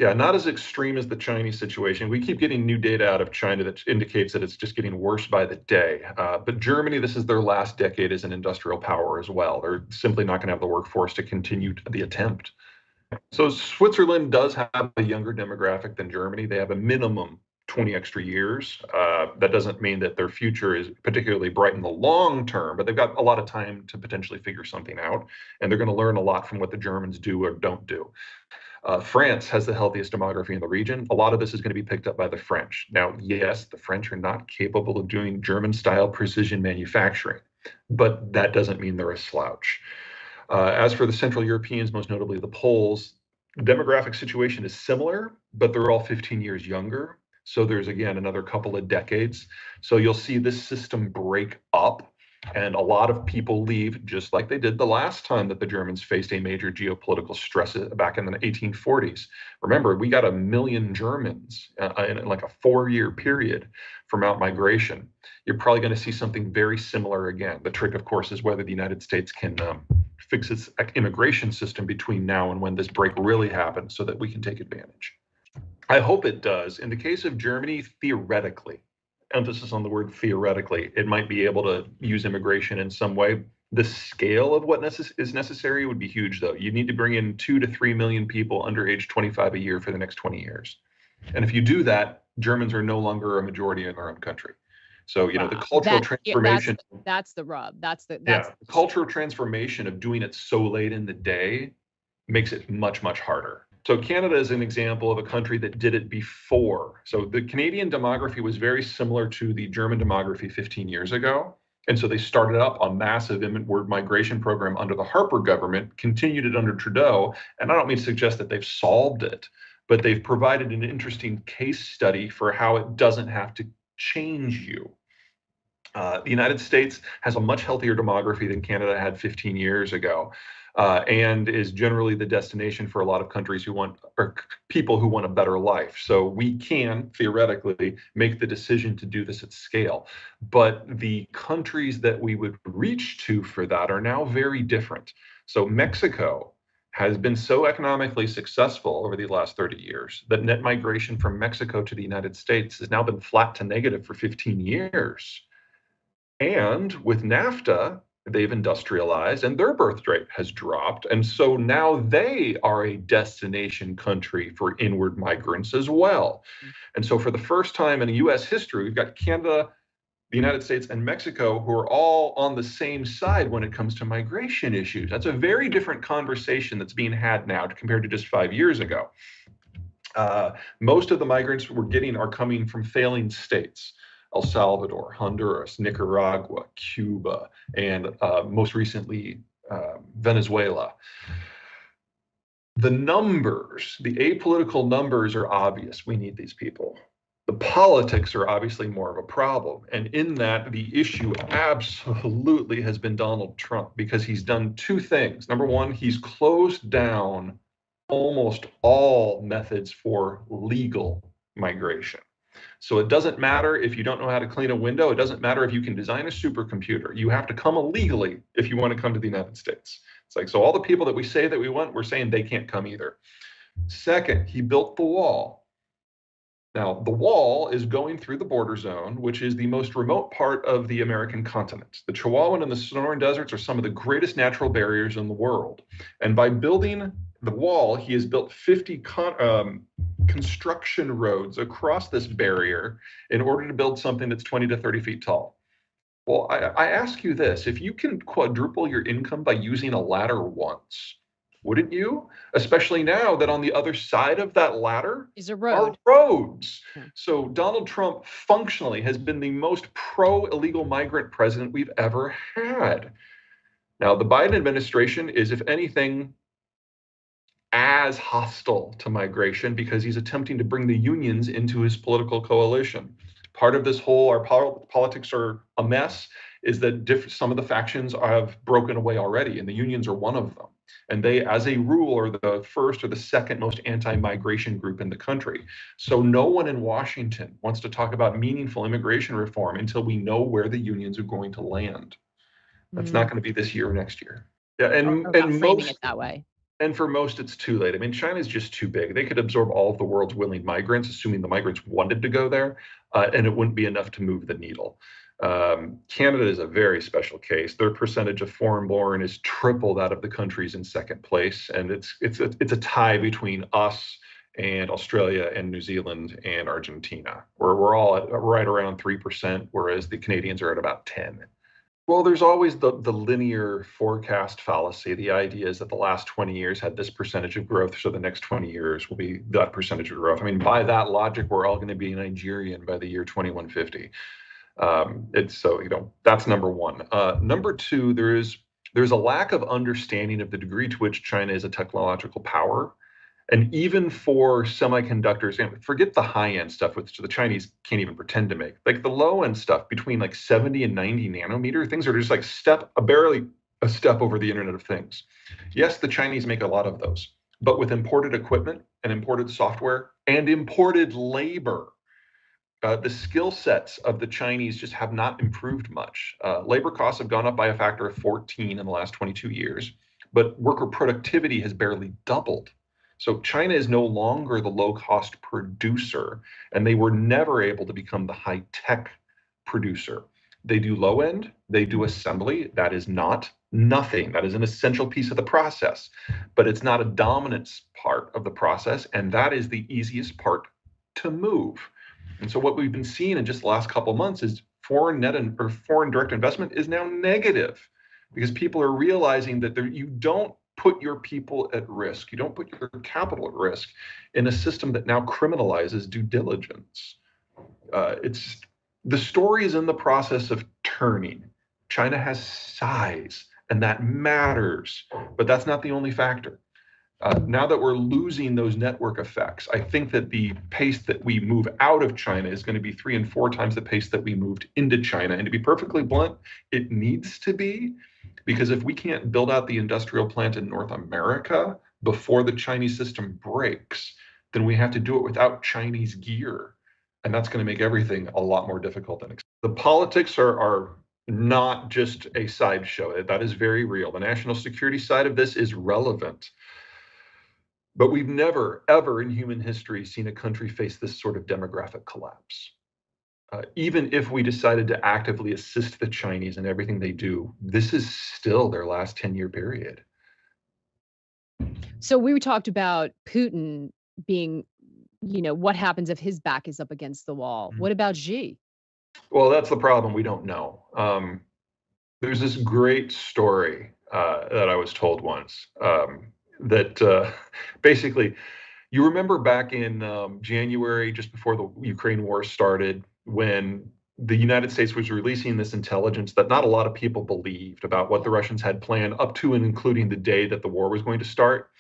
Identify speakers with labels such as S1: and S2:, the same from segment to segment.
S1: Yeah, not as extreme as the Chinese situation. We keep getting new data out of China that indicates that it's just getting worse by the day. But Germany, this is their last decade as an industrial power as well. They're simply not going to have the workforce to continue the attempt. So Switzerland does have a younger demographic than Germany. They have a minimum 20 extra years. That doesn't mean that their future is particularly bright in the long term, but they've got a lot of time to potentially figure something out. And they're going to learn a lot from what the Germans do or don't do. France has the healthiest demography in the region. A lot of this is going to be picked up by the French. Now, yes, the French are not capable of doing German-style precision manufacturing, but that doesn't mean they're a slouch. As for the Central Europeans, most notably the Poles, the demographic situation is similar, but they're all 15 years younger. So there's, again, another couple of decades. So you'll see this system break up. And a lot of people leave, just like they did the last time that the Germans faced a major geopolitical stress back in the 1840s. Remember, we got 1 million Germans in like a 4-year period from out migration. You're probably going to see something very similar again. The trick, of course, is whether the United States can fix its immigration system between now and when this break really happens so that we can take advantage. I hope it does. In the case of Germany, theoretically, emphasis on the word theoretically, it might be able to use immigration in some way. The scale of what is necessary would be huge, though. You need to bring in 2 to 3 million people under age 25 a year for the next 20 years. And if you do that, Germans are no longer a majority in their own country. So, you know, the cultural transformation.
S2: That's the rub. That's the
S1: cultural transformation of doing it so late in the day makes it much, much harder. So Canada is an example of a country that did it before. So the Canadian demography was very similar to the German demography 15 years ago. And so they started up a massive inward migration program under the Harper government, continued it under Trudeau. And I don't mean to suggest that they've solved it, but they've provided an interesting case study for how it doesn't have to change you. The United States has a much healthier demography than Canada had 15 years ago. And is generally the destination for a lot of countries who want, or people who want a better life. So we can theoretically make the decision to do this at scale. But the countries that we would reach to for that are now very different. So Mexico has been so economically successful over the last 30 years that net migration from Mexico to the United States has now been flat to negative for 15 years. And with NAFTA, they've industrialized and their birth rate has dropped. And so now they are a destination country for inward migrants as well. And so for the first time in US history, we've got Canada, the United States, and Mexico who are all on the same side when it comes to migration issues. That's a very different conversation that's being had now compared to just 5 years ago. Most of the migrants we're getting are coming from failing states. El Salvador, Honduras, Nicaragua, Cuba, and most recently, Venezuela. The numbers, the apolitical numbers are obvious. We need these people. The politics are obviously more of a problem. And in that, the issue absolutely has been Donald Trump because he's done two things. Number one, he's closed down almost all methods for legal migration. So it doesn't matter if you don't know how to clean a window. It doesn't matter if you can design a supercomputer. You have to come illegally if you want to come to the United States. It's like, so all the people that we say that we want, we're saying they can't come either. Second, he built the wall. Now, the wall is going through the border zone, which is the most remote part of the American continent. The Chihuahuan and the Sonoran deserts are some of the greatest natural barriers in the world. And by building the wall, he has built 50 construction roads across this barrier in order to build something that's 20 to 30 feet tall. Well, I ask you this, if you can quadruple your income by using a ladder once, wouldn't you? Especially now that on the other side of that ladder
S2: is a road.
S1: Are roads. So Donald Trump functionally has been the most pro-illegal migrant president we've ever had. Now, the Biden administration is, if anything, as hostile to migration because he's attempting to bring the unions into his political coalition. Part of this whole, our politics are a mess, is that some of the factions have broken away already, and the unions are one of them. And they, as a rule, are the first or the second most anti-migration group in the country. So no one in Washington wants to talk about meaningful immigration reform until we know where the unions are going to land. That's not going to be this year or next year. Yeah, and
S2: framing it that way.
S1: And for most, it's too late. I mean, China's just too big. They could absorb all of the world's willing migrants, assuming the migrants wanted to go there, and it wouldn't be enough to move the needle. Canada is a very special case. Their percentage of foreign-born is triple that of the countries in second place, and it's a tie between us and Australia and New Zealand and Argentina, where we're all at right around 3%, whereas the Canadians are at about 10. Well, there's always the linear forecast fallacy. The idea is that the last 20 years had this percentage of growth, so the next 20 years will be that percentage of growth. I mean, by that logic, we're all going to be Nigerian by the year 2150. It's so, that's number one. Number two, there's a lack of understanding of the degree to which China is a technological power. And even for semiconductors, and forget the high-end stuff, which the Chinese can't even pretend to make. Like the low-end stuff between like 70 and 90 nanometer, things are just like barely a step over the Internet of Things. Yes, the Chinese make a lot of those, but with imported equipment and imported software and imported labor, the skill sets of the Chinese just have not improved much. Labor costs have gone up by a factor of 14 in the last 22 years, but worker productivity has barely doubled. So China is no longer the low-cost producer, and they were never able to become the high-tech producer. They do low-end, they do assembly. That is not nothing. That is an essential piece of the process, but it's not a dominance part of the process, and that is the easiest part to move. And so what we've been seeing in just the last couple of months is foreign direct investment is now negative, because people are realizing that you don't put your people at risk. You don't put your capital at risk in a system that now criminalizes due diligence. The story is in the process of turning. China has size, and that matters, but that's not the only factor. Now that we're losing those network effects, I think that the pace that we move out of China is going to be 3 and 4 times the pace that we moved into China. And to be perfectly blunt, it needs to be, because if we can't build out the industrial plant in North America before the Chinese system breaks, then we have to do it without Chinese gear. And that's going to make everything a lot more difficult than expected. The politics are not just a sideshow. That is very real. The national security side of this is relevant. But we've never, ever in human history seen a country face this sort of demographic collapse. Even if we decided to actively assist the Chinese in everything they do, this is still their last 10-year period.
S2: So we talked about Putin being, what happens if his back is up against the wall? What about Xi?
S1: Well, that's the problem. We don't know. There's this great story that I was told once. That basically, you remember back in January, just before the Ukraine war started, when the United States was releasing this intelligence that not a lot of people believed about what the Russians had planned up to and including the day that the war was going to start.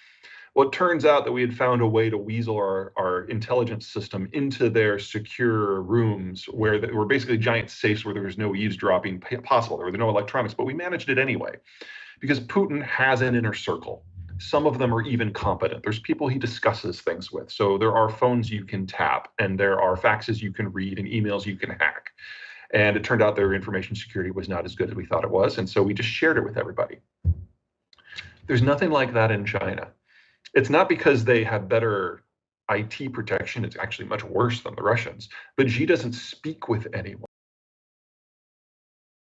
S1: Well, it turns out that we had found a way to weasel our intelligence system into their secure rooms, where there were basically giant safes where there was no eavesdropping possible. There was no electronics, but we managed it anyway, because Putin has an inner circle. Some of them are even competent. There's people he discusses things with. So there are phones you can tap, and there are faxes you can read, and emails you can hack. And it turned out their information security was not as good as we thought it was. And so we just shared it with everybody. There's nothing like that in China. It's not because they have better IT protection. It's actually much worse than the Russians. But Xi doesn't speak with anyone.